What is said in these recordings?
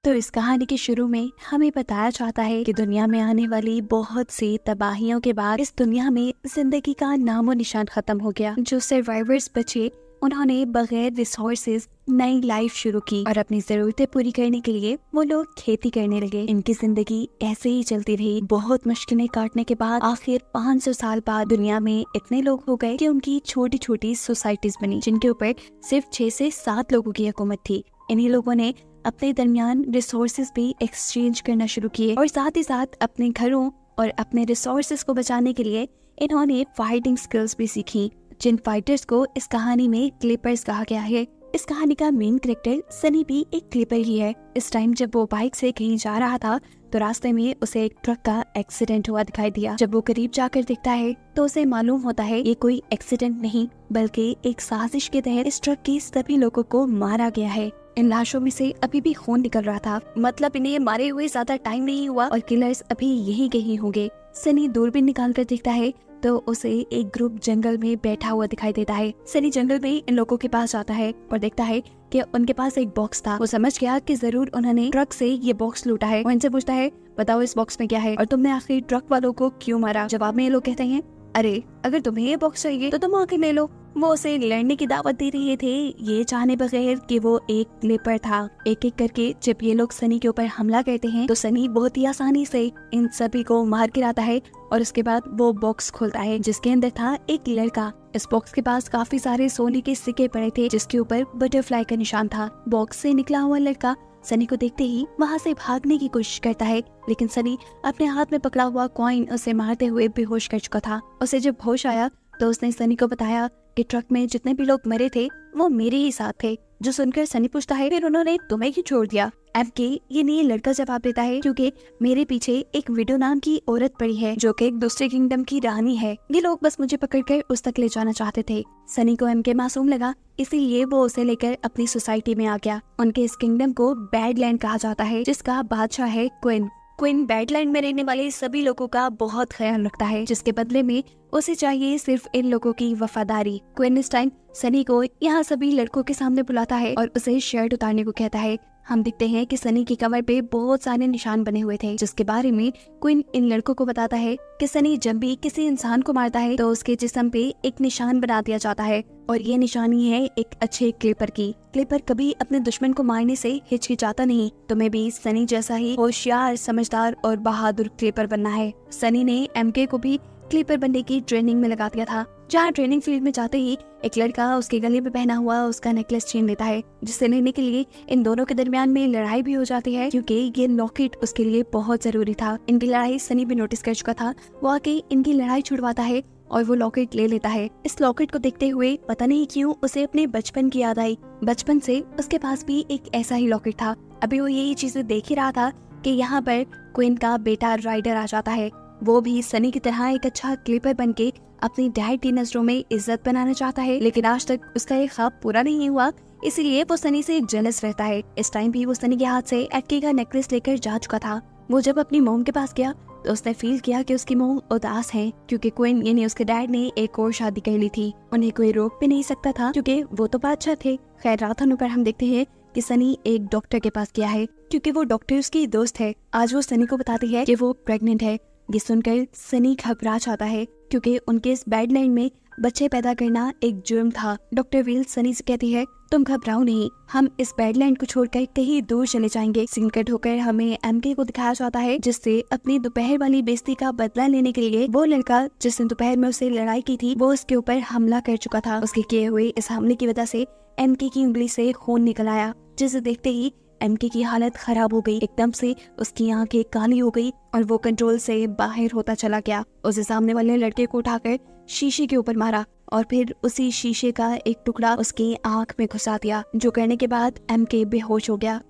तो इस कहानी के शुरू में हमें बताया जाता है कि दुनिया में आने वाली बहुत सी तबाहियों के बाद इस दुनिया में जिंदगी का नामो निशान खत्म हो गया। जो सर्वाइवर्स बचे उन्होंने बगैर रिसोर्सेज नई लाइफ शुरू की और अपनी जरूरतें पूरी करने के लिए वो लोग खेती करने लगे। इनकी जिंदगी ऐसे ही चलती रही। बहुत मुश्किलें काटने के बाद आखिर 500 साल बाद दुनिया में इतने लोग हो गए कि उनकी छोटी छोटी सोसाइटीज बनी जिनके ऊपर सिर्फ 6 से 7 लोगों की हुकूमत थी। इन्हीं लोगों ने अपने दरमियान रिसोर्सेज भी एक्सचेंज करना शुरू किए और साथ ही साथ अपने घरों और अपने रिसोर्सेज को बचाने के लिए इन्होंने फाइटिंग स्किल्स भी सीखी, जिन फाइटर्स को इस कहानी में क्लिपर्स कहा गया है। इस कहानी का मेन कैरेक्टर सनी भी एक क्लिपर ही है। इस टाइम जब वो बाइक से कहीं जा रहा था तो रास्ते में उसे एक ट्रक का एक्सीडेंट हुआ दिखाई दिया। जब वो करीब जाकर देखता है तो उसे मालूम होता है ये कोई एक्सीडेंट नहीं बल्कि एक साजिश के तहत इस ट्रक के सभी लोगों को मारा गया है। इन लाशों में से अभी भी खून निकल रहा था, मतलब इन्हें मारे हुए ज्यादा टाइम नहीं हुआ और किलर्स अभी यहीं कहीं होंगे। सनी दूरबीन निकाल कर देखता है तो उसे एक ग्रुप जंगल में बैठा हुआ दिखाई देता है। सनी जंगल में इन लोगों के पास जाता है और देखता है कि उनके पास एक बॉक्स था। वो समझ गया कि जरूर उन्होंने ट्रक से ये बॉक्स लूटा है। वो इनसे पूछता है, बताओ इस बॉक्स में क्या है और तुमने आखिर ट्रक वालों को क्यों मारा? जवाब में ये लोग कहते हैं, अरे अगर तुम्हें ये बॉक्स चाहिए तो तुम आके ले लो। वो उसे लड़ने की दावत दे रहे थे, ये जाने बगैर कि वो एक क्लिपर था। एक एक करके जब ये लोग सनी के ऊपर हमला करते हैं तो सनी बहुत ही आसानी से इन सभी को मार गिराता है और उसके बाद वो बॉक्स खोलता है जिसके अंदर था एक लड़का। इस बॉक्स के पास काफी सारे सोने के सिक्के पड़े थे जिसके ऊपर बटरफ्लाई का निशान था। बॉक्स से निकला हुआ लड़का सनी को देखते ही वहाँ से भागने की कोशिश करता है, लेकिन सनी अपने हाथ में पकड़ा हुआ कॉइन उसे मारते हुए बेहोश कर चुका था। उसे जब होश आया तो उसने सनी को बताया कि ट्रक में जितने भी लोग मरे थे वो मेरे ही साथ थे। जो सुनकर सनी पूछता है, फिर उन्होंने तुम्हें क्यों छोड़ दिया? एमके ये नहीं लड़का जवाब देता है, क्योंकि मेरे पीछे एक विडो नाम की औरत पड़ी है जो कि एक दूसरे किंगडम की रानी है। ये लोग बस मुझे पकड़कर उस तक ले जाना चाहते थे। सनी को एमके मासूम लगा, इसीलिए वो उसे लेकर अपनी सोसाइटी में आ गया। उनके इस किंगडम को बैडलैंड कहा जाता है जिसका बादशाह है क्विन। क्विन बैडलैंड में रहने वाले सभी लोगों का बहुत ख्याल रखता है, जिसके बदले में उसे चाहिए सिर्फ इन लोगों की वफादारी। क्विन इस टाइम सनी को यहाँ सभी लड़कों के सामने बुलाता है और उसे शर्ट उतारने को कहता है। हम देखते हैं कि सनी की कमर पे बहुत सारे निशान बने हुए थे, जिसके बारे में क्विन इन लड़कों को बताता है कि सनी जब भी किसी इंसान को मारता है तो उसके जिस्म पे एक निशान बना दिया जाता है और ये निशानी है एक अच्छे क्लिपर की। क्लिपर कभी अपने दुश्मन को मारने से हिचकिचाता नहीं। तुम्हें भी सनी जैसा ही होशियार, समझदार और बहादुर क्लिपर बनना है। सनी ने एमके को भी क्लिपर बनने की ट्रेनिंग में लगा दिया था। जहाँ ट्रेनिंग फील्ड में जाते ही एक लड़का उसके गले में पहना हुआ उसका नेकलेस छीन लेता है, जिससे लेने के लिए इन दोनों के दरमियान में लड़ाई भी हो जाती है, क्योंकि ये लॉकेट उसके लिए बहुत जरूरी था। इनकी लड़ाई सनी भी नोटिस कर चुका था। वो आके इनकी लड़ाई छुड़वाता है और वो लॉकेट ले लेता है। इस लॉकेट को देखते हुए पता नहीं क्यों उसे अपने बचपन की याद आई। बचपन से उसके पास भी एक ऐसा ही लॉकेट था। अभी वो यही चीजें देख ही रहा था कि यहाँ पर क्वीन का बेटा राइडर आ जाता है। वो भी सनी की तरह एक अच्छा क्लिपर बनके अपनी डैड की नजरों में इज्जत बनाना चाहता है, लेकिन आज तक उसका ये ख्वाब पूरा नहीं हुआ, इसीलिए वो सनी से जेलस रहता है। इस टाइम भी वो सनी के हाथ से एटके का नेकलेस लेकर जा चुका था। वो जब अपनी मोम के पास गया तो उसने फील किया कि उसकी मोम उदास है, क्योंकि क्वीन यानी उसके डैड ने एक और शादी कर ली थी। उन्हें कोई रोक भी नहीं सकता था क्योंकि वो तो बादशाह थे। खैर रात होने पर हम देखते हैं कि सनी एक डॉक्टर के पास गया है, क्योंकि वो डॉक्टर उसकी दोस्त है। आज वो सनी को बताती है कि वो प्रेग्नेंट है। ये सुनकर सनी घबरा जाता है, क्योंकि उनके इस बैडलैंड में बच्चे पैदा करना एक जुर्म था। डॉक्टर विल सनी से कहती है, तुम घबराओ नहीं, हम इस बैडलैंड को छोड़कर कहीं दूर चले जाएंगे। सीन कट होकर हमें एमके को दिखाया जाता है, जिससे अपनी दोपहर वाली बेइज्जती का बदला लेने के लिए वो लड़का जिसने दोपहर में उसे लड़ाई की थी वो उसके ऊपर हमला कर चुका था। उसके किए हुए इस हमले की वजह से एमके की उंगली से खून निकल आया, जिसे देखते ही एमके की हालत खराब हो गई। एकदम से उसकी आंखें काली हो गई और वो कंट्रोल से बाहर होता चला गया। उसे सामने वाले लड़के को उठाकर शीशे के ऊपर मारा और फिर उसी शीशे का एक टुकड़ा उसकी आंख में घुसा दिया, जो करने के बाद एमके बेहोश हो गया।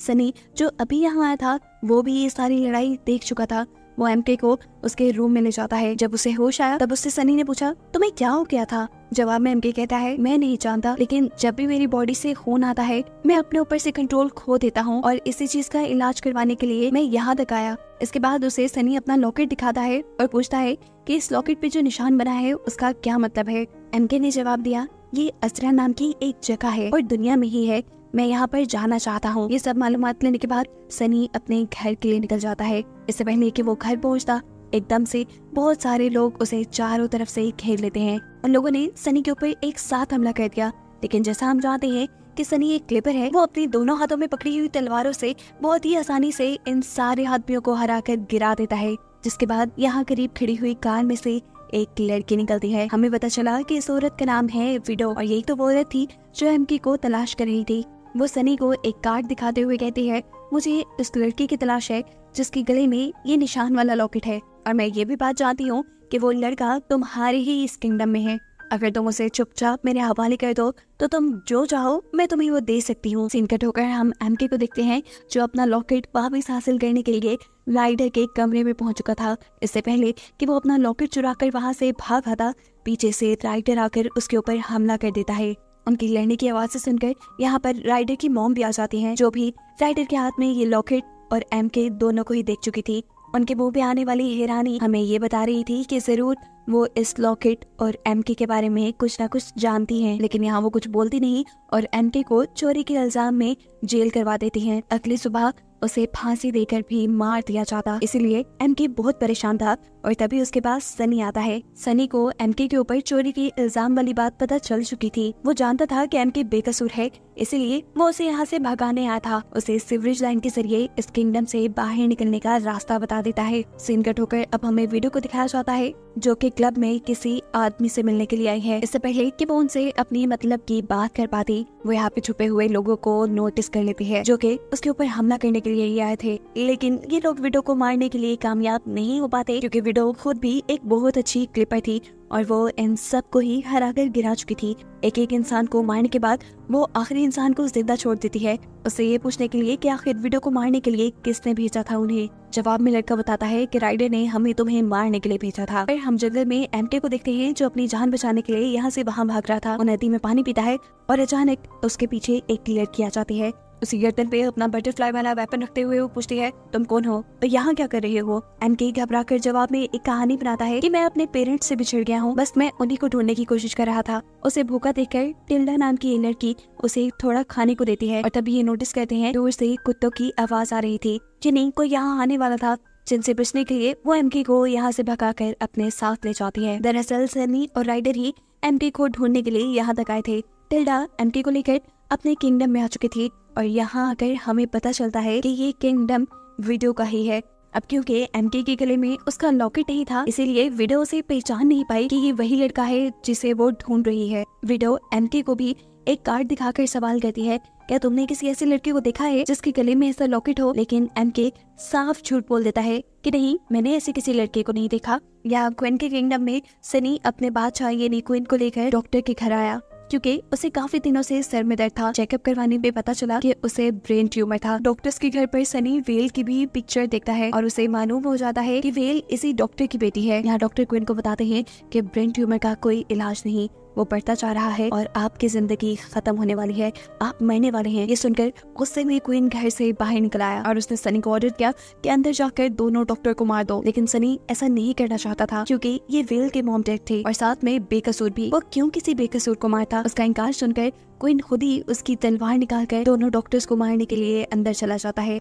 सनी जो अभी यहाँ आया था वो भी ये सारी लड़ाई देख चुका था। वो एमके को उसके रूम में ले जाता है। जब उसे होश आया तब उससे सनी ने पूछा, तुम्हें क्या हो गया था? जवाब में एमके कहता है, मैं नहीं जानता, लेकिन जब भी मेरी बॉडी से खून आता है मैं अपने ऊपर से कंट्रोल खो देता हूँ और इसी चीज का इलाज करवाने के लिए मैं यहाँ तक आया। इसके बाद उसे सनी अपना लॉकेट दिखाता है और पूछता है कि इस लॉकेट पे जो निशान बना है उसका क्या मतलब है। एमके ने जवाब दिया, ये असरा नाम की एक जगह है और दुनिया में ही है। मैं यहाँ पर जाना चाहता हूँ। ये सब मालूमात लेने के बाद सनी अपने घर के लिए निकल जाता है। इससे पहले कि वो घर पहुँचता, एकदम से बहुत सारे लोग उसे चारों तरफ से घेर लेते हैं। उन लोगों ने सनी के ऊपर एक साथ हमला कर दिया, लेकिन जैसा हम जानते हैं कि सनी एक क्लिपर है, वो अपनी दोनों हाथों में पकड़ी हुई तलवारों से बहुत ही आसानी से इन सारे आदमियों को हराकर गिरा देता है। जिसके बाद यहाँ करीब खड़ी हुई कार में से एक लड़की निकलती है। हमें पता चला कि इस औरत का नाम है विडो, और यही तो वो औरत थी जो एमके को तलाश कर रही थी। वो सनी को एक कार्ड दिखाते हुए कहती है, मुझे इस लड़की की तलाश है जिसके गले में ये निशान वाला लॉकेट है, और मैं ये भी बात जानती हूँ कि वो लड़का तुम्हारे ही इस किंगडम में है। अगर तुम उसे चुपचाप मेरे हवाले कर दो तो तुम जो चाहो मैं तुम्हें वो दे सकती हूँ। सीन कट होकर हम एमके को देखते हैं जो अपना लॉकेट वापस हासिल करने के लिए राइडर के कमरे में पहुंच चुका था। इससे पहले कि वो अपना लॉकेट चुराकर वहां से भागा था, पीछे से राइडर आकर उसके ऊपर हमला कर देता है। उनकी लड़ने की आवाज से सुनकर यहाँ पर राइडर की मॉम भी आ जाती है, जो भी राइडर के हाथ में ये लॉकेट और एमके दोनों को ही देख चुकी थी। उनके मुंह पे आने वाली हैरानी हमें ये बता रही थी कि जरूर वो इस लॉकेट और एमके के बारे में कुछ ना कुछ जानती हैं, लेकिन यहाँ वो कुछ बोलती नहीं और एमके को चोरी के इल्जाम में जेल करवा देती हैं। अगली सुबह उसे फांसी देकर भी मार दिया जाता। इसीलिए एमके बहुत परेशान था और तभी उसके पास सनी आता है। सनी को एमके के ऊपर चोरी के इल्जाम वाली बात पता चल चुकी थी। वो जानता था कि एमके बेकसूर है, इसीलिए वो उसे यहाँ से भगाने आया था। उसे सीवरेज लाइन के जरिए इस किंगडम से बाहर निकलने का रास्ता बता देता है। सीन कट होकर अब हमें वीडियो को दिखाया जाता है जो कि क्लब में किसी आदमी से मिलने के लिए आई है। इससे पहले कि वो उनसे अपनी मतलब की बात कर पाती, वो यहाँ पे छुपे हुए लोगों को नोटिस कर लेती है जो कि उसके ऊपर हमला करने के लिए ही आए थे। लेकिन ये लोग विडो को मारने के लिए कामयाब नहीं हो पाते, क्योंकि विडो खुद भी एक बहुत अच्छी क्लिपर थी और वो इन सब को ही हराकर गिरा चुकी थी। एक एक इंसान को मारने के बाद वो आखिरी इंसान को जिंदा छोड़ देती है, उससे ये पूछने के लिए कि आखिर विडो को मारने के लिए किसने भेजा था उन्हें। जवाब में लड़का बताता है कि राइडर ने हमें तुम्हें मारने के लिए भेजा था। फिर हम जंगल में एमके को देखते हैं जो अपनी जान बचाने के लिए यहाँ से वहाँ भाग रहा था। वो नदी में पानी पीता है और अचानक उसके पीछे एक लड़की आ जाती है। उसी गर्दन पे अपना बटरफ्लाई वाला वेपन रखते हुए वो पूछती है, तुम कौन हो और यहाँ क्या कर रहे हो। एमके घबराकर जवाब में एक कहानी बनाता है कि मैं अपने पेरेंट्स से बिछड़ गया हूँ, बस मैं उन्हीं को ढूंढने की कोशिश कर रहा था। उसे भूखा देखकर टिल्डा नाम की ये लड़की उसे थोड़ा खाने को देती है और तभी ये नोटिस करते हैं दूर से कुत्तों की आवाज आ रही थी जिन्हें को यहाँ आने वाला था, जिनसे बचने के लिए वो एमके को यहाँ से भगाकर अपने साथ ले जाती है। दरअसल सनी और राइडर ही एमके को ढूंढने के लिए यहाँ तक आए थे। टिल्डा एमके को लेकर अपने किंगडम में आ चुकी थी और यहाँ आकर हमें पता चलता है कि ये किंगडम विडो का ही है। अब क्योंकि एमके के गले में उसका लॉकेट नहीं था, इसीलिए विडो उसे पहचान नहीं पाई कि ये वही लड़का है जिसे वो ढूंढ रही है। विडो एमके को भी एक कार्ड दिखाकर सवाल करती है, क्या तुमने किसी ऐसे लड़के को देखा है जिसके गले में ऐसा लॉकेट हो। लेकिन एमके साफ झूठ बोल देता है कि नहीं, मैंने ऐसे किसी लड़के को नहीं देखा। यहाँ क्वीन के किंगडम में सनी अपने बादशाह यानी क्वीन को लेकर डॉक्टर के घर आया, क्योंकि उसे काफी दिनों से सर में दर्द था। चेकअप करवाने में पता चला कि उसे ब्रेन ट्यूमर था। डॉक्टर्स के घर पर सनी वेल की भी पिक्चर देखता है और उसे मालूम हो जाता है कि वेल इसी डॉक्टर की बेटी है। यहाँ डॉक्टर क्वीन को बताते हैं कि ब्रेन ट्यूमर का कोई इलाज नहीं, वो बढ़ता जा रहा है और आपकी जिंदगी खत्म होने वाली है, आप मरने वाले हैं। ये सुनकर गुस्से में क्वीन घर से बाहर निकल आया और उसने सनी को ऑर्डर किया कि अंदर जाकर दोनों डॉक्टर को मार दो। लेकिन सनी ऐसा नहीं करना चाहता था, क्योंकि ये वेल के मॉम डेड थे और साथ में बेकसूर भी। वो क्यों किसी बेकसूर को मारता। उसका इनकार सुनकर क्वीन खुद ही उसकी तलवार निकालकर दोनों डॉक्टर्स को मारने के लिए अंदर चला जाता है।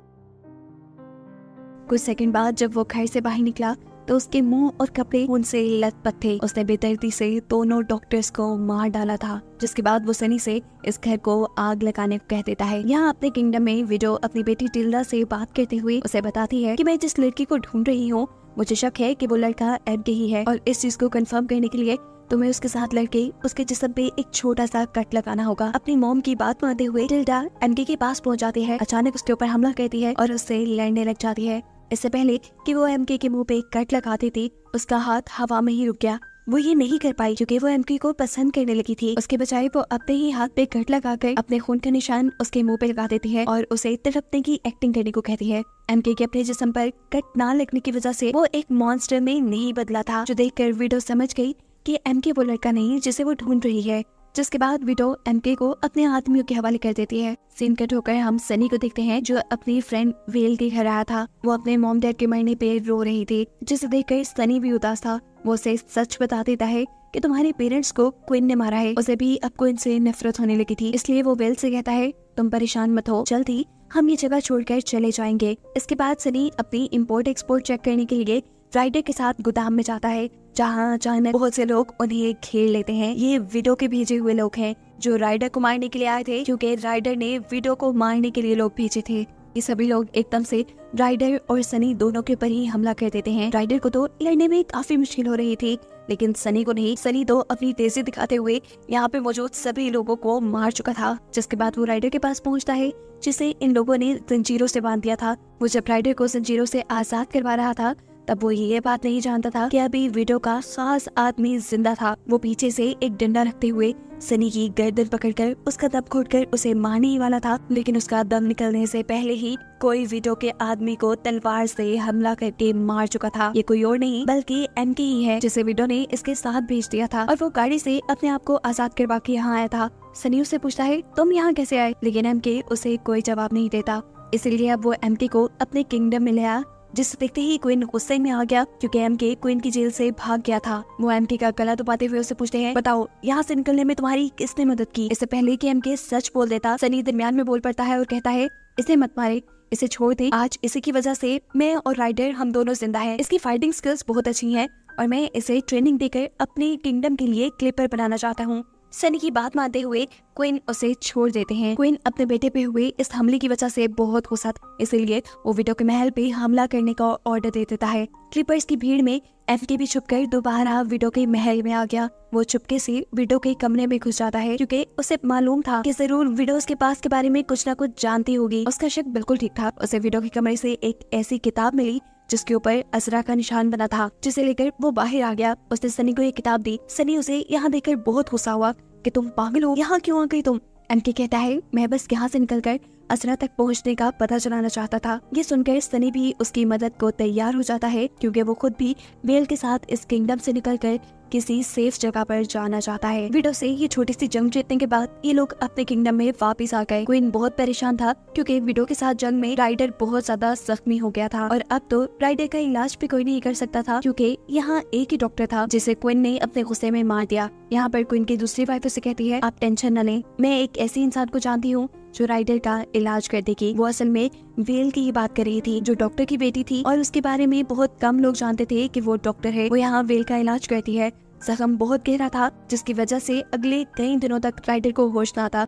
कुछ सेकंड बाद जब वो घर से बाहर निकला तो उसके मुंह और कपड़े खून से लथपथ थे। उसने बेदर्दी से दोनों डॉक्टर्स को मार डाला था, जिसके बाद वो सनी से इस घर को आग लगाने को कह देता है। यहाँ अपने किंगडम में विडो अपनी बेटी टिल्डा से बात करते हुए उसे बताती है कि मैं जिस लड़की को ढूंढ रही हूँ, मुझे शक है कि वो लड़का एमके ही है और इस चीज को कंफर्म करने के लिए तुम्हें उसके साथ लड़के उसके जिस्म पे एक छोटा सा कट लगाना होगा। अपनी मॉम की बात मानते हुए टिल्डा एमके के पास पहुंच जाती है। अचानक उसके ऊपर हमला करती है और उससे लड़ने लग जाती है। इससे पहले कि वो एमके के मुंह पे कट लगाती थी, उसका हाथ हवा में ही रुक गया। वो ये नहीं कर पाई क्योंकि वो एमके को पसंद करने लगी थी। उसके बजाय वो अपने ही हाथ पे कट लगाकर अपने खून का निशान उसके मुंह पे लगा देती है और उसे तड़पने की एक्टिंग करने को कहती है। एमके के अपने जिस्म पर कट ना लगने की वजह से वो एक मॉन्स्टर में नहीं बदला था, जो देखकर विडो समझ गई कि एमके वो लड़का नहीं जिसे वो ढूंढ रही है। जिसके बाद विडो एमके को अपने आदमियों के हवाले कर देती है। सीन कट होकर हम सनी को देखते हैं जो अपनी फ्रेंड वेल के घर आया था। वो अपने मॉम डैड के मरने पे रो रही थी, जिसे देखकर सनी भी उदास था। वो उसे सच बता देता है कि तुम्हारे पेरेंट्स को क्वीन ने मारा है। उसे भी अब क्वीन से नफरत होने लगी थी, इसलिए वो वेल से कहता है तुम परेशान मत हो, जल्दी हम ये जगह छोड़कर चले जाएंगे। इसके बाद सनी अपनी इम्पोर्ट एक्सपोर्ट चेक करने के लिए राइडर के साथ गोदाम में जाता है, जहाँ अचानक बहुत से लोग उन्हें घेर लेते हैं। ये विडो के भेजे हुए लोग हैं जो राइडर को मारने के लिए आए थे, क्योंकि राइडर ने विडो को मारने के लिए लोग भेजे थे। ये सभी लोग एकदम से राइडर और सनी दोनों के ऊपर ही हमला कर देते हैं। राइडर को तो लड़ने में काफी मुश्किल हो रही थी, लेकिन सनी को नहीं। सनी तो अपनी तेजी दिखाते हुए यहाँ पे मौजूद सभी लोगों को मार चुका था। जिसके बाद वो राइडर के पास पहुँचता है, जिसे इन लोगों ने जंजीरों से बांध दिया था। वो जब राइडर को जंजीरों से आजाद करवा रहा था, तब वो ये बात नहीं जानता था कि अभी विडो का खास आदमी जिंदा था। वो पीछे से एक डंडा रखते हुए सनी की गर्दन पकड़कर उसका दम घोटकर उसे मारने ही वाला था, लेकिन उसका दम निकलने से पहले ही कोई विडो के आदमी को तलवार से हमला करके मार चुका था। ये कोई और नहीं बल्कि एमके ही है, जिसे विडो ने इसके साथ भेज दिया था और वो गाड़ी से अपने आप को आजाद करवा के यहाँ आया था। सनी उससे पूछता है, तुम यहाँ कैसे आए? लेकिन एमके उसे कोई जवाब नहीं देता। इसीलिए अब वो एमके को अपने किंगडम में ले आया, जिसे देखते ही क्वीन गुस्से में आ गया, क्योंकि एमके क्वीन की जेल से भाग गया था। वो एमके का गला दबाते हुए उसे पूछते हैं, बताओ यहाँ से निकलने में तुम्हारी किसने मदद की? इससे पहले कि एमके सच बोल देता, सनी दरमियान में बोल पड़ता है और कहता है, इसे मत मारे, इसे छोड़ दे। आज इसी की वजह से मैं और राइडर हम दोनों जिंदा हैं। इसकी फाइटिंग स्किल्स बहुत अच्छी हैं और मैं इसे ट्रेनिंग देकर अपने किंगडम के लिए क्लिपर बनाना चाहता हूँ। सनी की बात मानते हुए क्वीन उसे छोड़ देते हैं। क्वीन अपने बेटे पे हुए इस हमले की वजह से बहुत गुस्सा था, इसीलिए वो विडो के महल पे हमला करने का ऑर्डर दे देता है। क्लिपर्स की भीड़ में एमके भी छुपकर दोबारा विडो के महल में आ गया। वो चुपके से विडो के कमरे में घुस जाता है, क्योंकि उसे मालूम था कि जरूर विडो उसके पास के बारे में कुछ न कुछ जानती होगी। उसका शक बिल्कुल ठीक था। उसे विडो के कमरे से एक ऐसी किताब मिली जिसके ऊपर असरा का निशान बना था, जिसे लेकर वो बाहर आ गया। उसने सनी को ये किताब दी। सनी उसे यहाँ देखकर बहुत गुस्सा हुआ कि तुम पागल हो, यहाँ क्यों आ गई तुम? एमके कहता है, मैं बस यहाँ से निकलकर असरा तक पहुँचने का पता चलाना चाहता था। ये सुनकर सनी भी उसकी मदद को तैयार हो जाता है, क्योंकि वो खुद भी वेल के साथ इस किंगडम से निकलकर किसी सेफ जगह पर जाना चाहता है। विडो से ये छोटी सी जंग जीतने के बाद ये लोग अपने किंगडम में वापस आ गए। क्वीन बहुत परेशान था, क्योंकि विडो के साथ जंग में राइडर बहुत ज्यादा जख्मी हो गया था और अब तो राइडर का इलाज भी कोई नहीं कर सकता था, क्योंकि यहाँ एक ही डॉक्टर था जिसे क्वीन ने अपने गुस्से में मार दिया। यहाँ पर क्वीन की दूसरी वाइफ उसे कहती है, आप टेंशन न लें, मैं एक ऐसी इंसान को जानती हूँ जो राइडर का इलाज कर देगी। वो असल में वेल की ही बात कर रही थी, जो डॉक्टर की बेटी थी और उसके बारे में बहुत कम लोग जानते थे कि वो डॉक्टर है। वो यहाँ वेल का इलाज करती है। जख्म बहुत गहरा था, जिसकी वजह से अगले कई दिनों तक राइडर को होश न आता।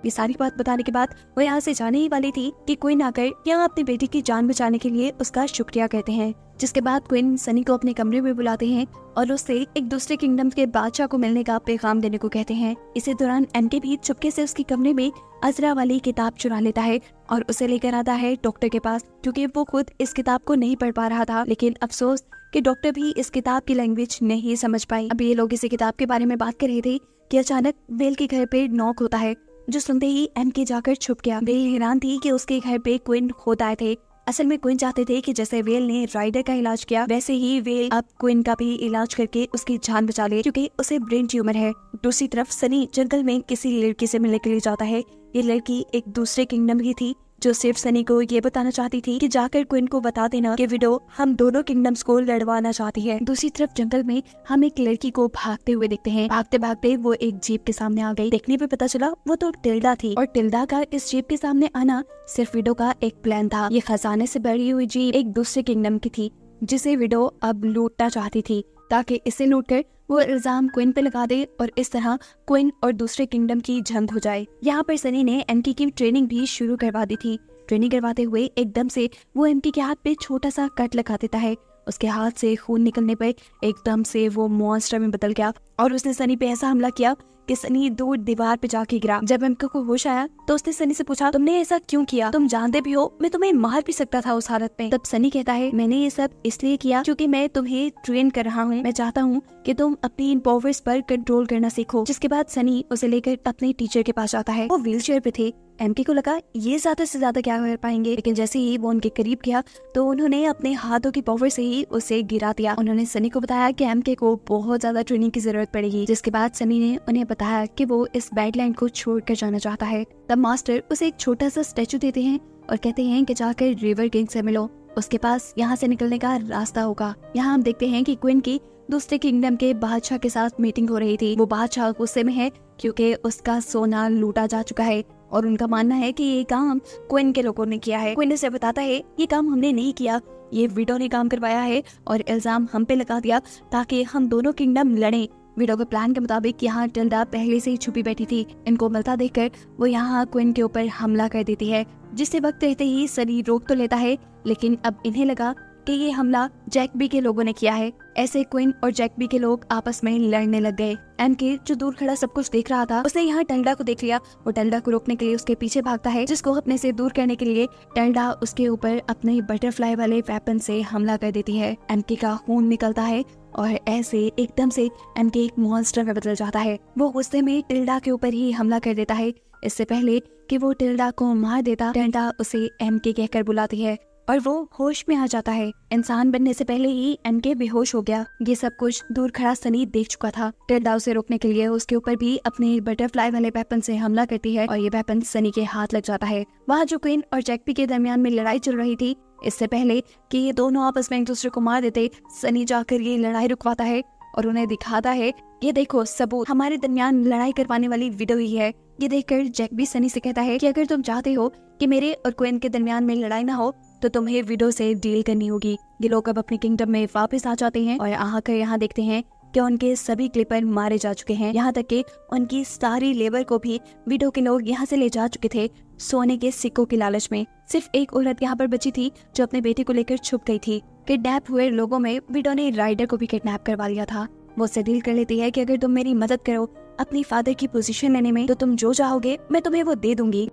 ये सारी बात बताने के बाद वो यहाँ से जाने ही वाली थी कि क्वीन आकर यहाँ अपनी बेटी की जान बचाने के लिए उसका शुक्रिया कहते हैं। जिसके बाद क्वीन सनी को अपने कमरे में बुलाते हैं और उससे एक दूसरे किंगडम के बादशाह को मिलने का पैगाम देने को कहते हैं। इसी दौरान एमके भी चुपके से उसके कमरे में अजरा वाली किताब चुरा लेता है और उसे लेकर आता है डॉक्टर के पास, क्योंकि वो खुद इस किताब को नहीं पढ़ पा रहा था। लेकिन अफसोस कि डॉक्टर भी इस किताब की लैंग्वेज नहीं समझ पाई। अब ये लोग इसी किताब के बारे में बात कर रहे थे कि अचानक वेल के घर पे नॉक होता है, जो सुनते ही एमके जाकर छुप गया। वेल हैरान थी कि उसके घर पे क्वीन खुद आए थे। असल में क्वीन चाहते थे कि जैसे वेल ने राइडर का इलाज किया, वैसे ही वेल अब क्वीन का भी इलाज करके उसकी जान बचा ले, क्योंकि उसे ब्रेन ट्यूमर है। दूसरी तरफ सनी जंगल में किसी लड़की से मिलने के लिए जाता है। ये लड़की एक दूसरे किंगडम की थी, जो सिर्फ सनी को ये बताना चाहती थी कि जाकर क्वीन को बता देना कि विडो हम दोनों किंगडम्स को लड़वाना चाहती है। दूसरी तरफ जंगल में हम एक लड़की को भागते हुए देखते हैं। भागते भागते वो एक जीप के सामने आ गई। देखने पे पता चला वो तो टिल्डा थी, और टिल्डा का इस जीप के सामने आना सिर्फ विडो का एक प्लान था। ये खजाने से भरी हुई जीप एक दूसरे किंगडम की थी, जिसे विडो अब लूटना चाहती थी, ताकि इसे लूटकर वो इल्जाम क्वीन पे लगा दे और इस तरह क्वीन और दूसरे किंगडम की जंग हो जाए। यहाँ पर सनी ने एमके की ट्रेनिंग भी शुरू करवा दी थी। ट्रेनिंग करवाते हुए एकदम से वो एमके के हाथ पे छोटा सा कट लगा देता है। उसके हाथ से खून निकलने पर एकदम से वो मॉन्स्टर में बदल गया और उसने सनी पे ऐसा हमला किया कि सनी दूर दीवार पे जाके गिरा। जब एमके को होश आया तो उसने सनी से पूछा, तुमने ऐसा क्यों किया? तुम जानते भी हो मैं तुम्हें मार भी सकता था उस हालत में। तब सनी कहता है, मैंने ये सब इसलिए किया क्योंकि मैं तुम्हें ट्रेन कर रहा हूँ। मैं चाहता हूँ कि तुम अपनी इन पावर्स पर कंट्रोल करना सीखो। जिसके बाद सनी उसे लेकर अपने टीचर के पास जाता है। वो व्हीलचेयर पे थे। एमके को लगा ये ज्यादा से ज्यादा क्या कर पाएंगे, लेकिन जैसे ही वो उनके करीब गया तो उन्होंने अपने हाथों की पावर से ही उसे गिरा दिया। उन्होंने सनी को बताया कि एमके को बहुत ज्यादा ट्रेनिंग की जरूरत पड़ेगी। जिसके बाद सनी ने उन्हें बताया कि वो इस बैडलैंड को छोड़कर जाना चाहता है। तब मास्टर उसे एक छोटा सा स्टैचू देते हैं और कहते हैं कि जाकर रिवर किंग से मिलो, उसके पास यहाँ से निकलने का रास्ता होगा। यहाँ हम देखते हैं कि क्वीन की दूसरे किंगडम के बादशाह के साथ मीटिंग हो रही थी। वो बादशाह गुस्से में है क्योंकि उसका सोना लूटा जा चुका है और उनका मानना है कि ये काम क्वीन के लोगों ने किया है। क्वीन इसे बताता है ये काम हमने नहीं किया, ये विडो ने काम करवाया है और इल्जाम हम पे लगा दिया ताकि हम दोनों किंगडम लड़ें। विडो के प्लान के मुताबिक यहाँ टिल्डा पहले से ही छुपी बैठी थी। इनको मिलता देखकर वो यहाँ क्वीन के ऊपर हमला कर देती है, जिससे वक्त रहते ही सनी रोक तो लेता है, लेकिन अब इन्हें लगा कि ये हमला जैकबी के लोगों ने किया है। ऐसे क्वीन और जैकबी के लोग आपस में लड़ने लग गए। एमके जो दूर खड़ा सब कुछ देख रहा था, उसने यहाँ टेल्डा को देख लिया। वो टेल्डा को रोकने के लिए उसके पीछे भागता है, जिसको अपने से दूर करने के लिए टेल्डा उसके ऊपर अपने बटरफ्लाई वाले वेपन से हमला कर देती है। एमके का खून निकलता है और ऐसे एकदम से एमके एक मॉन्स्टर में बदल जाता है। वो गुस्से में टिल्डा के ऊपर ही हमला कर देता है। इससे पहले कि वो टिल्डा को मार देता, टिल्डा उसे एमके कहकर बुलाती है और वो होश में आ जाता है। इंसान बनने से पहले ही एमके बेहोश हो गया। ये सब कुछ दूर खड़ा सनी देख चुका था। टिल्डा उसे रोकने के लिए उसके ऊपर भी अपने बटरफ्लाई वाले वेपन से हमला करती है और ये वेपन सनी के हाथ लग जाता है। वहाँ जो क्वीन और जैकबी के दरमियान में लड़ाई चल रही थी, इससे पहले कि ये दोनों आपस में एक दूसरे को मार देते, सनी जाकर ये लड़ाई रुकवाता है और उन्हें दिखाता है, ये देखो सबूत, हमारे दरमियान लड़ाई करवाने वाली विडो ही है। ये देखकर जैकबी सनी से कहता है कि अगर तुम चाहते हो कि मेरे और क्वीन के दरमियान में लड़ाई ना हो तो तुम्हें विडो से डील करनी होगी। ये लोग अब अपने किंगडम में वापस आ जाते हैं और आकर यहाँ देखते हैं कि उनके सभी क्लिपर मारे जा चुके हैं। यहाँ तक कि उनकी सारी लेबर को भी विडो के लोग यहाँ से ले जा चुके थे सोने के सिक्कों के लालच में। सिर्फ एक औरत यहाँ पर बची थी जो अपने बेटे को लेकर छुप गई थी। किडनैप हुए लोगों में विडो ने राइडर को भी किडनैप करवा लिया था। वो उससे डील कर लेती है कि अगर तुम मेरी मदद करो अपनी फादर की पोजीशन लेने में तो तुम जो चाहोगे मैं तुम्हें वो दे दूंगी।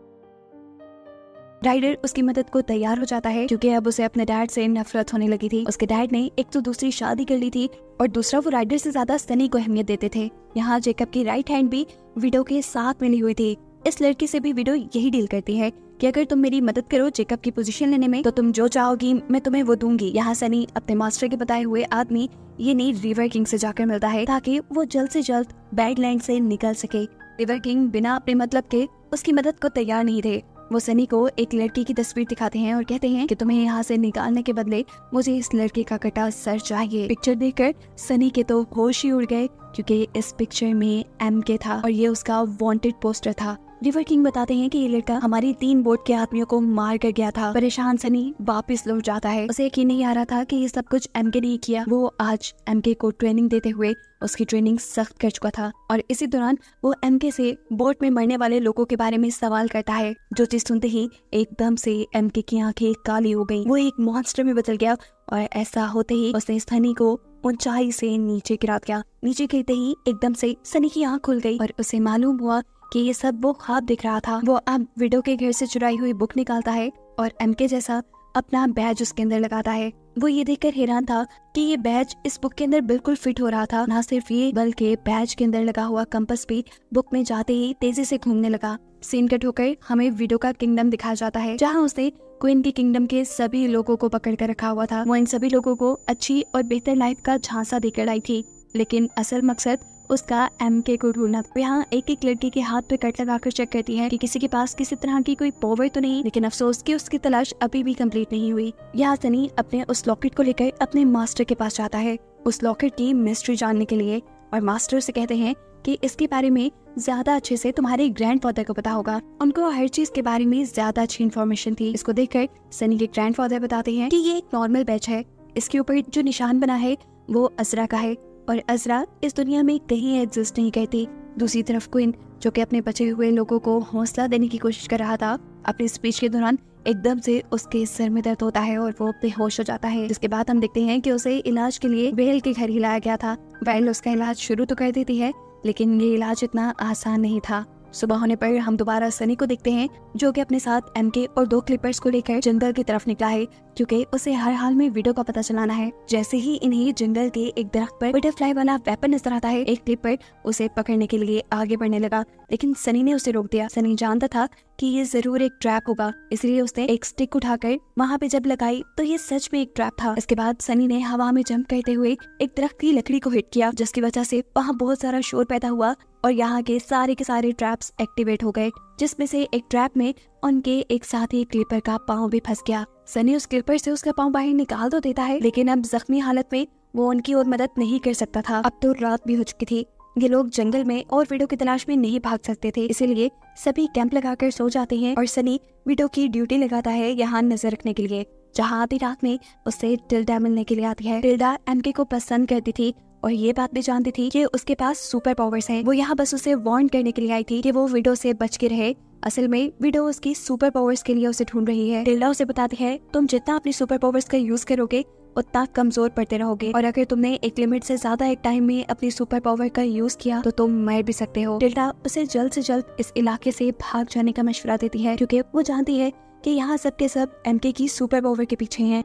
राइडर उसकी मदद को तैयार हो जाता है क्योंकि अब उसे अपने डैड से नफरत होने लगी थी। उसके डैड ने एक तो दूसरी शादी कर ली थी और दूसरा वो राइडर से ज्यादा सनी को अहमियत देते थे। यहाँ जेकब की राइट हैंड भी विडो के साथ मिली हुई थी। इस लड़की से भी विडो यही डील करती है कि अगर तुम मेरी मदद करो जेकब की पोजीशन लेने में तो तुम जो चाहोगी मैं तुम्हें वो दूंगी। यहाँ सनी अपने मास्टर के बताए हुए आदमी ये नहीं रिवर किंग से जाकर मिलता है ताकि वो जल्द से जल्द बैडलैंड से निकल सके। रिवर किंग बिना अपने मतलब के उसकी मदद को तैयार नहीं थे। वो सनी को एक लड़की की तस्वीर दिखाते हैं और कहते हैं कि तुम्हें यहाँ से निकालने के बदले मुझे इस लड़के का कटा सर चाहिए। पिक्चर देखकर सनी के तो होश ही उड़ गए क्योंकि इस पिक्चर में एमके था और ये उसका वांटेड पोस्टर था। रिवर किंग बताते हैं कि ये लड़का हमारी 3 बोट के आदमियों को मार कर गया था। परेशान सनी वापस लौट जाता है। उसे यकीन नहीं आ रहा था कि ये सब कुछ एमके ने किया। वो आज एमके को ट्रेनिंग देते हुए उसकी ट्रेनिंग सख्त कर चुका था और इसी दौरान वो एमके से बोट में मरने वाले लोगों के बारे में सवाल करता है, जो चीज सुनते ही एकदम से एमके की आंखें काली हो गई। वो एक मॉन्स्टर में बदल गया और ऐसा होते ही उसने सनी को ऊंचाई से नीचे गिरा दिया। नीचे गिरते ही एकदम से सनी की आंख खुल गई और उसे मालूम हुआ कि ये सब वो ख्वाब दिख रहा था। वो अब विडो के घर से चुराई हुई बुक निकालता है और एमके जैसा अपना बैज उसके अंदर लगाता है। वो ये देखकर हैरान था कि ये बैज इस बुक के अंदर बिल्कुल फिट हो रहा था। ना सिर्फ ये बल्कि बैज के अंदर लगा हुआ कंपास भी बुक में जाते ही तेजी से घूमने लगा। सीन कट होकर हमें विडो का किंगडम दिखाया जाता है जहाँ उसने क्वीन के किंगडम के सभी लोगों को पकड़ कर रखा हुआ था। वो इन सभी लोगों को अच्छी और बेहतर लाइफ का झांसा देकर आई थी, लेकिन असल मकसद उसका एमके को ढूंढना। यहाँ एक एक लड़की के हाथ पे कट लगाकर चेक करती है कि किसी के पास किसी तरह की कोई पावर तो नहीं, लेकिन अफसोस कि उसकी तलाश अभी भी कंप्लीट नहीं हुई। यहाँ सनी अपने उस लॉकेट को लेकर अपने मास्टर के पास जाता है उस लॉकेट की मिस्ट्री जानने के लिए और मास्टर से कहते हैं कि इसके बारे में ज्यादा अच्छे से तुम्हारे ग्रैंडफादर को पता होगा। उनको हर चीज के बारे में ज्यादा अच्छी इन्फॉर्मेशन थी। इसको देखकर सनी के ग्रैंडफादर बताते हैं कि ये एक नॉर्मल बैच है, इसके ऊपर जो निशान बना है वो अजरा का है और अजरा इस दुनिया में कहीं एग्जिस्ट नहीं करती। दूसरी तरफ क्वीन जो कि अपने बचे हुए लोगों को हौसला देने की कोशिश कर रहा था, अपनी स्पीच के दौरान एकदम से उसके सर में दर्द होता है और वो बेहोश हो जाता है। जिसके बाद हम देखते हैं कि उसे इलाज के लिए वेल के घर ही लाया गया था। वेल उसका इलाज शुरू तो कर देती है, लेकिन ये इलाज इतना आसान नहीं था। सुबह होने पर हम दोबारा सनी को देखते हैं जो कि अपने साथ एमके और 2 क्लिपर्स को लेकर जंगल की तरफ निकला है क्योंकि उसे हर हाल में विडो का पता चलाना है। जैसे ही इन्हें जंगल के एक दरख्त पर बटरफ्लाई वाला वेपन नजर आता है, एक क्लिपर उसे पकड़ने के लिए आगे बढ़ने लगा, लेकिन सनी ने उसे रोक दिया। सनी जानता था कि ये जरूर एक ट्रैप होगा, इसलिए उसने एक स्टिक उठाकर वहाँ पे जब लगाई तो ये सच में एक ट्रैप था। इसके बाद सनी ने हवा में जंप करते हुए एक दरख्त की लकड़ी को हिट किया, जिसकी वजह से वहाँ बहुत सारा शोर पैदा हुआ और यहाँ के सारे ट्रैप्स एक्टिवेट हो गए, जिसमें से एक ट्रैप में उनके एक साथी क्लिपर का पाँव भी फंस गया। सनी उस क्लिपर से उसका पाँव बाहर निकाल तो देता है, लेकिन अब जख्मी हालत में वो उनकी और मदद नहीं कर सकता था। अब तो रात भी हो चुकी थी। ये लोग जंगल में और विडो की तलाश में नहीं भाग सकते थे, इसीलिए सभी कैंप लगाकर सो जाते हैं और सनी विडो की ड्यूटी लगाता है यहाँ नजर रखने के लिए, जहाँ आधी रात में उससे टिल्डा मिलने के लिए आती है। टिल्डा एमके को पसंद करती थी और ये बात भी जानती थी कि उसके पास सुपर पावर्स हैं। वो यहाँ बस उसे वार्न करने के लिए आई थी कि वो विडो से बच के रहे। असल में विडो उसकी सुपर पावर्स के लिए उसे ढूंढ रही है। टिल्डा उसे बताती है, तुम जितना अपनी सुपर पावर्स का यूज करोगे उतना कमजोर पड़ते रहोगे, और अगर तुमने एक लिमिट से ज्यादा एक टाइम में अपनी सुपर पावर का यूज किया तो तुम मर भी सकते हो। टिल्डा उसे जल्द से जल्द इस इलाके से भाग जाने का मशवरा देती है, क्योंकि वो जानती है कि यहाँ सबके सब एमके की सुपर पावर के पीछे हैं।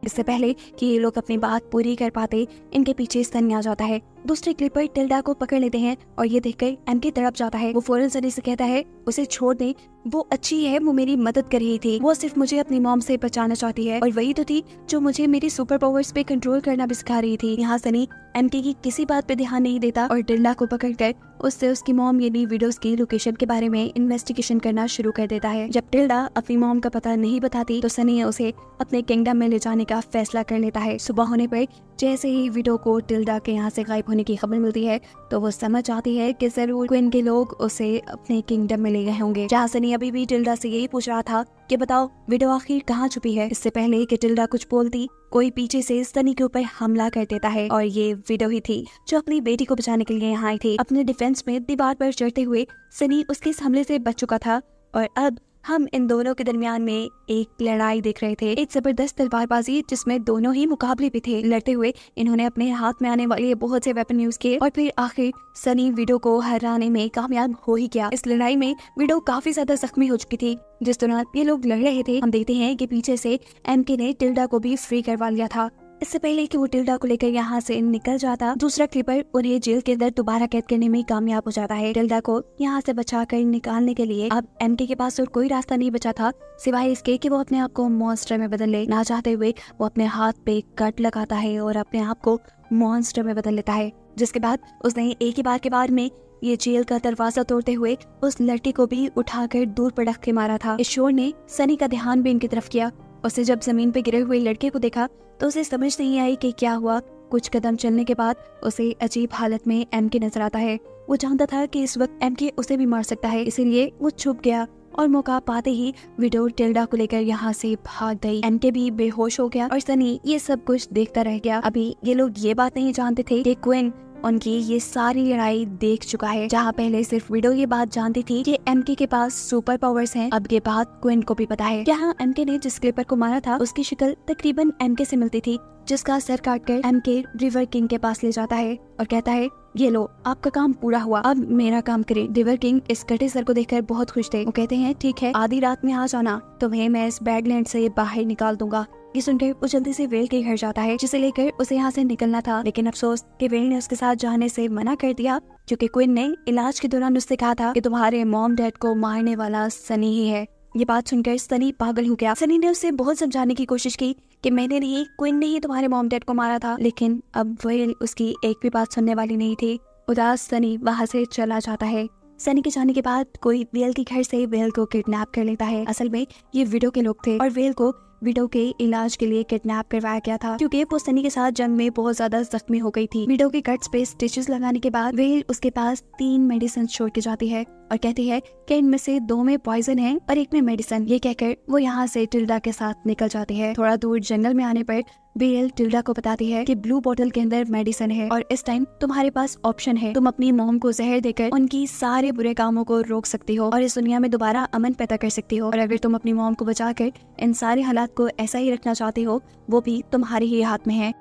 इससे पहले कि ये लोग अपनी बात पूरी कर पाते, इनके पीछे सनी आ जाता है। दूसरे क्लिप पर टिल्डा को पकड़ लेते हैं और ये देखकर एमके तड़प जाता है। वो फौरन सनी से कहता है उसे छोड़ दे, वो अच्छी है, वो मेरी मदद कर रही थी, वो सिर्फ मुझे अपनी मॉम से बचाना चाहती है, और वही तो थी जो मुझे मेरी सुपर पावर्स पे कंट्रोल करना भी सिखा रही थी। यहाँ सनी एमके की किसी बात पे ध्यान नहीं देता और टिल्डा को पकड़कर उससे उसकी मॉम यानी विडोज की लोकेशन के बारे में इन्वेस्टिगेशन करना शुरू कर देता है। जब टिल्डा अपनी मॉम का पता नहीं बताती तो सनी उसे अपने किंगडम में ले जाने का फैसला कर लेता है। सुबह होने पर जैसे ही विडो को टिल्डा के यहाँ से गायब होने की खबर मिलती है तो वो समझ आती है कि जरूर क्वीन के लोग उसे अपने किंगडम में ले गए होंगे। जहाँ सनी अभी भी टिल्डा से यही पूछ रहा था कि बताओ विडो आखिर कहाँ छुपी है। इससे पहले कि टिल्डा कुछ बोलती, कोई पीछे से सनी के ऊपर हमला कर देता है और ये विडो ही थी जो अपनी बेटी को बचाने के लिए यहाँ आई थी। अपने डिफेंस में दीवार पर चढ़ते हुए सनी उसके इस हमले से बच चुका था और अब हम इन दोनों के दरमियान में एक लड़ाई देख रहे थे, एक जबरदस्त तलवारबाजी जिसमें दोनों ही मुकाबले भी थे। लड़ते हुए इन्होंने अपने हाथ में आने वाले बहुत से वेपन यूज किए और फिर आखिर सनी विडो को हराने में कामयाब हो ही गया। इस लड़ाई में विडो काफी ज्यादा जख्मी हो चुकी थी। जिस दौरान ये लोग लड़ रहे थे हम देखते हैं कि पीछे से एमके ने टिल्डा को भी फ्री करवा लिया था, इससे पहले कि वो टिल्डा को लेकर यहाँ से निकल जाता। दूसरा क्लिपर उन्हें जेल के अंदर दोबारा कैद करने में कामयाब हो जाता है। टिल्डा को यहाँ से बचाकर निकालने के लिए अब एमके के पास और कोई रास्ता नहीं बचा था सिवाय इसके कि वो अपने आप को मॉन्स्टर में बदल ले। ना चाहते हुए वो अपने हाथ पे कट लगाता है और अपने आप को मॉन्स्टर में बदल लेता है, जिसके बाद उसने एक ही बार के बाद में ये जेल का दरवाजा तोड़ते हुए उस लड़की को भी उठाकर दूर पटक के मारा था। इस शोर ने सनी का ध्यान भी इनकी तरफ किया। उसे जब जमीन पे गिरे हुए लड़के को देखा तो उसे समझ नहीं आई कि क्या हुआ। कुछ कदम चलने के बाद उसे अजीब हालत में एमके नजर आता है। वो जानता था कि इस वक्त एमके उसे भी मार सकता है, इसीलिए वो छुप गया और मौका पाते ही विडो टिल्डा को लेकर यहाँ से भाग गई। एमके भी बेहोश हो गया और सनी ये सब कुछ देखता रह गया। अभी ये लोग ये बात नहीं जानते थे कि क्वीन उनकी ये सारी लड़ाई देख चुका है। जहाँ पहले सिर्फ विडो ये बात जानती थी कि एमके के पास सुपर पावर्स हैं, अब ये बात क्वीन को भी पता है। यहाँ एमके ने जिस क्लिपर को मारा था उसकी शक्ल तकरीबन एमके से मिलती थी, जिसका सर काटकर एमके रिवर किंग के पास ले जाता है और कहता है ये लो आपका काम पूरा हुआ, अब मेरा काम करे। रिवर किंग इस कटे सर को देखकर बहुत खुश थे। वो कहते हैं ठीक है, आधी रात में आ जाना, तुम्हें मैं इस बैडलैंड से बाहर निकाल दूंगा। ये सुनकर वो जल्दी से वेल के घर जाता है, जिसे लेकर उसे यहाँ से निकलना था, लेकिन अफसोस कि वेल ने उसके साथ जाने से मना कर दिया, क्योंकि क्वीन ने इलाज के दौरान उससे कहा था कि तुम्हारे मॉम डैड को मारने वाला सनी ही है। ये बात सुनकर सनी पागल हो गया। सनी ने उसे बहुत समझाने की कोशिश की कि मैंने नहीं, क्वीन ने ही तुम्हारे मॉम डैड को मारा था, लेकिन अब वेल उसकी एक भी बात सुनने वाली नहीं थी। उदास सनी वहाँ से चला जाता है। सनी के जाने के बाद कोई वेल के घर से वेल को किडनैप कर लेता है। असल में ये विडो के लोग थे और वेल को विडो के इलाज के लिए किडनैप करवाया गया था, क्योंकि वो सनी के साथ जंग में बहुत ज्यादा जख्मी हो गई थी। विडो के कट्स पे स्टिचेस लगाने के बाद वेल उसके पास 3 मेडिसिन छोड़ के जाती है और कहती है कि इनमें से 2 में पॉइजन है और 1 में मेडिसिन। ये कहकर वो यहाँ से टिल्डा के साथ निकल जाती है। थोड़ा दूर जंगल में आने पर बेल टिल्डा को बताती है कि ब्लू बोतल के अंदर मेडिसिन है और इस टाइम तुम्हारे पास ऑप्शन है, तुम अपनी मॉम को जहर देकर उनकी सारे बुरे कामों को रोक सकती हो और इस दुनिया में दोबारा अमन पैदा कर सकती हो, और अगर तुम अपनी मॉम को बचाकर इन सारे हालात को ऐसा ही रखना चाहती हो, वो भी तुम्हारे ही हाथ में है।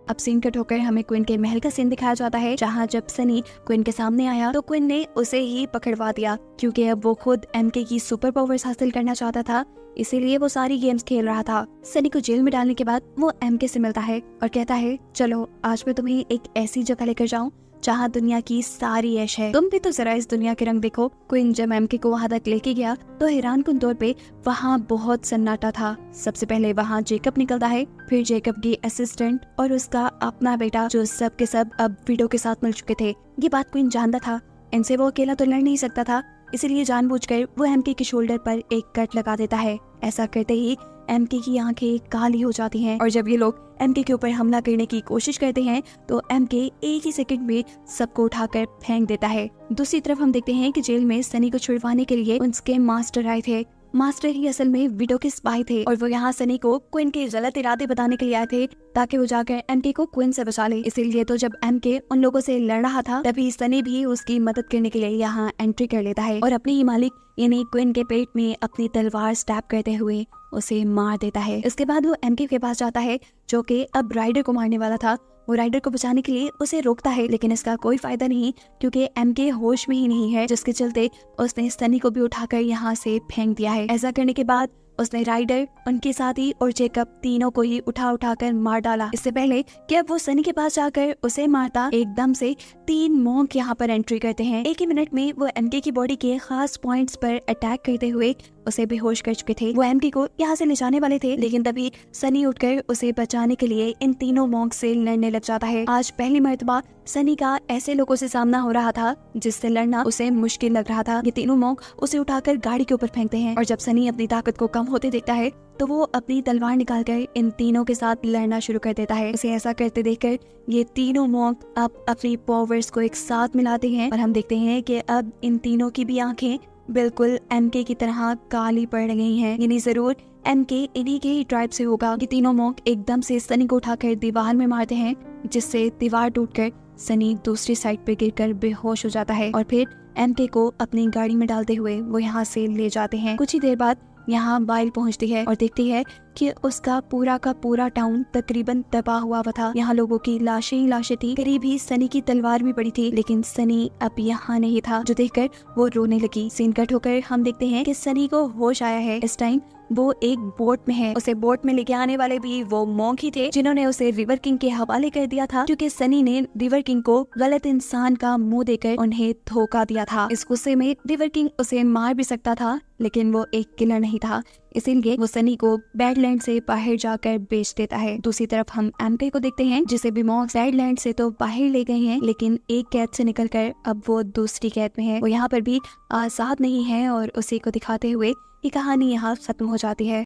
अब सीन कट होकर हमें क्वीन के महल का सीन दिखाया जाता है, जहाँ जब सनी क्वीन के सामने आया तो क्वीन ने उसे ही पकड़वा दिया, क्योंकि अब वो खुद एमके की सुपर पावर्स हासिल करना चाहता था, इसीलिए वो सारी गेम्स खेल रहा था। सनी को जेल में डालने के बाद वो एमके से मिलता है और कहता है चलो आज मैं तुम्हें एक ऐसी जगह लेकर जाऊं जहाँ दुनिया की सारी ऐश है, तुम भी तो जरा इस दुनिया के रंग देखो। क्वीन जब एमके को वहाँ तक लेके गया तो हैरानकुन तौर पे वहाँ बहुत सन्नाटा था। सबसे पहले वहाँ जेकब निकलता है, फिर जेकब की असिस्टेंट और उसका अपना बेटा, जो सब के सब अब विडो के साथ मिल चुके थे। ये बात क्वीन जानता था, इनसे वो अकेला तो लड़ नहीं सकता था, इसीलिए जानबूझकर वो एमके के शोल्डर पर एक कट लगा देता है। ऐसा करते ही एमके की आंखें काली हो जाती हैं और जब ये लोग एमके के ऊपर हमला करने की कोशिश करते हैं तो एमके एक ही सेकंड में सबको उठाकर फेंक देता है। दूसरी तरफ हम देखते हैं कि जेल में सनी को छुड़वाने के लिए उनके मास्टर आए थे। मास्टर ही असल में विडो के स्पाई थे और वो यहाँ सनी को क्विन के गलत इरादे बताने के लिए आए थे ताकि वो जाकर एमके को क्विन से बचा ले। इसीलिए तो जब एमके उन लोगों से लड़ रहा था तभी सनी भी उसकी मदद करने के लिए यहाँ एंट्री कर लेता है और अपने ही मालिक यानी क्विन के पेट में अपनी तलवार स्टैब करते हुए उसे मार देता है। इसके बाद वो एमके के पास जाता है जो कि अब राइडर को मारने वाला था। वो राइडर को बचाने के लिए उसे रोकता है लेकिन इसका कोई फायदा नहीं क्योंकि एमके होश में ही नहीं है, जिसके चलते उसने सनी को भी उठाकर यहाँ से फेंक दिया है। ऐसा करने के बाद उसने राइडर, उनके साथी और जेकब तीनों को ही उठा कर मार डाला। इससे पहले कि अब वो सनी के पास जाकर उसे मारता, एकदम से 3 मॉन्क यहाँ पर एंट्री करते हैं। एक ही मिनट में वो एमके की बॉडी के खास पॉइंट्स पर अटैक करते हुए उसे बेहोश कर चुके थे। वो एमके को यहाँ से ले जाने वाले थे लेकिन तभी सनी उठकर उसे बचाने के लिए इन तीनों मॉन्क से लड़ने लग जाता है। आज पहली मर्तबा सनी का ऐसे लोगों से सामना हो रहा था जिससे लड़ना उसे मुश्किल लग रहा था। ये तीनों मॉन्क उसे उठाकर गाड़ी के ऊपर फेंकते हैं और जब सनी अपनी ताकत को कम होते देखता है तो वो अपनी तलवार निकालकर इन तीनों के साथ लड़ना शुरू कर देता है। उसे ऐसा करते देखकर ये तीनों मॉन्क अब अपनी पावर्स को एक साथ मिलाते हैं और हम देखते हैं कि अब इन तीनों की भी आंखें बिल्कुल एमके की तरह काली पड़ गई हैं। यानी जरूर एमके इन्हीं के ही ट्राइब से होगा। ये तीनों मॉन्क एकदम से सनी को उठाकर दीवार में मारते हैं जिससे दीवार टूटकर सनी दूसरी साइड पे गिरकर बेहोश हो जाता है और फिर एमके को अपनी गाड़ी में डालते हुए वो यहाँ से ले जाते हैं। कुछ ही देर बाद यहाँ बाइल पहुँचती है और देखती है कि उसका पूरा का पूरा टाउन तकरीबन तबाह हुआ था। यहाँ लोगों की लाशें ही लाशें थी, करीब ही सनी की तलवार भी पड़ी थी लेकिन सनी अब यहाँ नहीं था, जो देखकर वो रोने लगी। सीन कट होकर हम देखते हैं कि सनी को होश आया है। इस टाइम वो एक बोट में है। उसे बोट में लेके आने वाले भी वो मॉन्क ही थे जिन्होंने उसे रिवर किंग के हवाले कर दिया था क्योंकि सनी ने रिवर किंग को गलत इंसान का मुंह देकर उन्हें धोखा दिया था। इस गुस्से में रिवर किंग उसे मार भी सकता था लेकिन वो एक किलर नहीं था, इसीलिए वो सनी को बैडलैंड से बाहर जाकर बेच देता है। दूसरी तरफ हम एमके को देखते हैं जिसे भी मॉन्क बैडलैंड से तो बाहर ले गए हैं लेकिन एक कैद से निकलकर अब वो दूसरी कैद में है। वो यहाँ पर भी आजाद नहीं है और उसी को दिखाते हुए ये कहानी यहाँ खत्म हो जाती है।